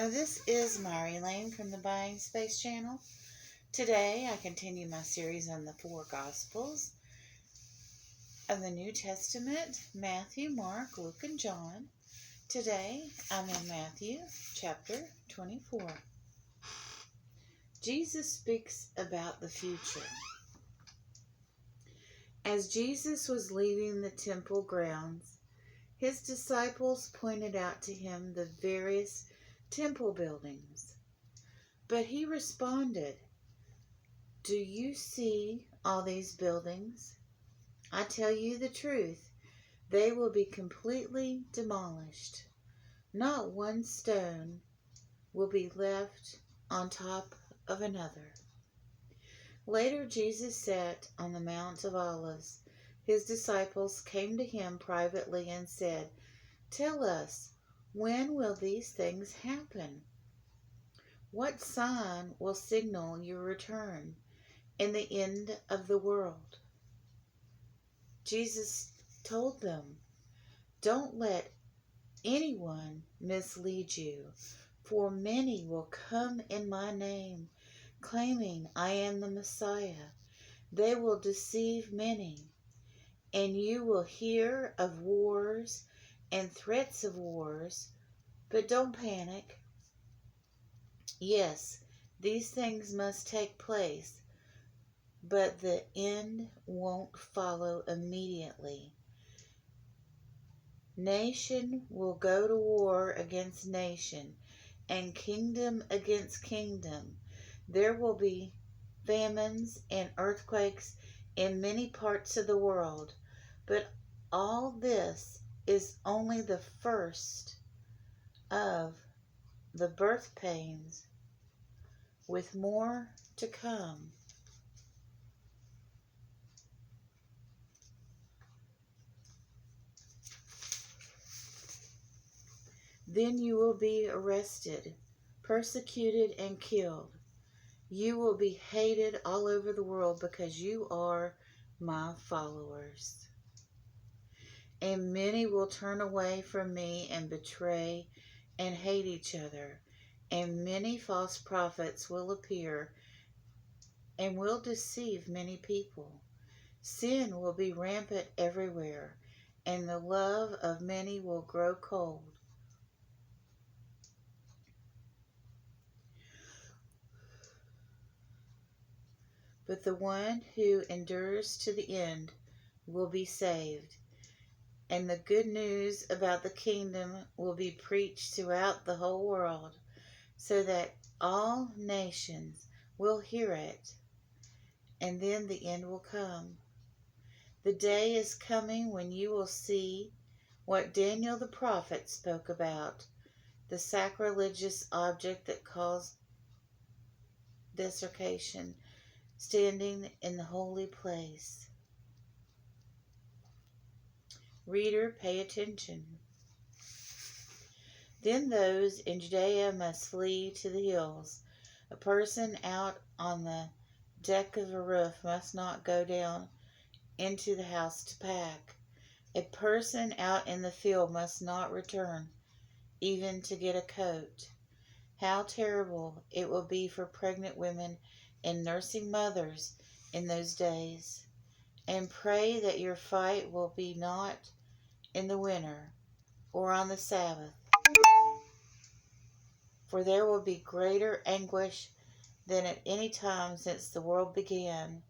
Hello, this is Mary Lane from the Buying Space channel. Today I continue my series on the four Gospels of the New Testament, Matthew, Mark, Luke, and John. Today I'm in Matthew chapter 24. Jesus speaks about the future. As Jesus was leaving the temple grounds, his disciples pointed out to him the various temple buildings. But he responded, "Do you see all these buildings? I tell you the truth, they will be completely demolished. Not one stone will be left on top of another." Later, Jesus sat on the Mount of Olives. His disciples came to him privately and said, "Tell us, when will these things happen? What sign will signal your return and the end of the world?" Jesus told them, "Don't let anyone mislead you, for many will come in my name, claiming I am the Messiah. They will deceive many, and you will hear of wars and threats of wars, but don't panic. Yes, these things must take place, but the end won't follow immediately. Nation will go to war against nation, and kingdom against kingdom. There will be famines and earthquakes in many parts of the world, but all this is only the first of the birth pains, with more to come." "Then you will be arrested, persecuted, and killed. You will be hated all over the world because you are my followers. And many will turn away from me and betray and hate each other. And many false prophets will appear and will deceive many people. Sin will be rampant everywhere, and the love of many will grow cold. But the one who endures to the end will be saved. And the good news about the kingdom will be preached throughout the whole world, so that all nations will hear it. And then the end will come. The day is coming when you will see what Daniel the prophet spoke about, the sacrilegious object that caused desecration, standing in the holy place." Reader, pay attention. "Then those in Judea must flee to the hills. A person out on the deck of a roof must not go down into the house to pack. A person out in the field must not return, even to get a coat. How terrible it will be for pregnant women and nursing mothers in those days. And pray that your fight will be not in the winter or on the Sabbath, for there will be greater anguish than at any time since the world began,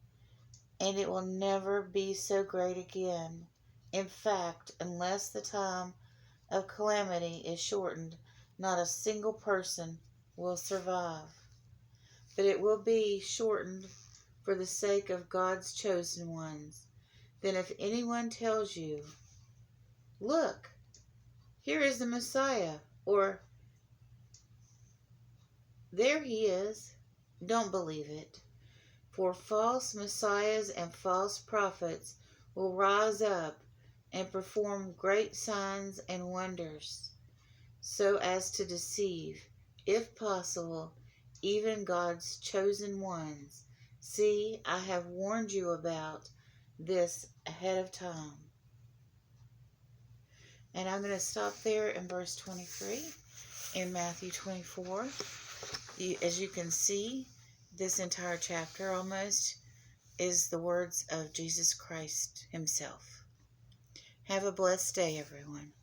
and it will never be so great again. In fact, unless the time of calamity is shortened, not a single person will survive. But it will be shortened for the sake of God's chosen ones. Then if anyone tells you, 'Look, here is the Messiah,' or 'There he is,' don't believe it. For false messiahs and false prophets will rise up and perform great signs and wonders, so as to deceive, if possible, even God's chosen ones. See, I have warned you about this ahead of time." And I'm going to stop there in verse 23. in Matthew 24. As you can see, this entire chapter almost is the words of Jesus Christ himself. Have a blessed day, everyone.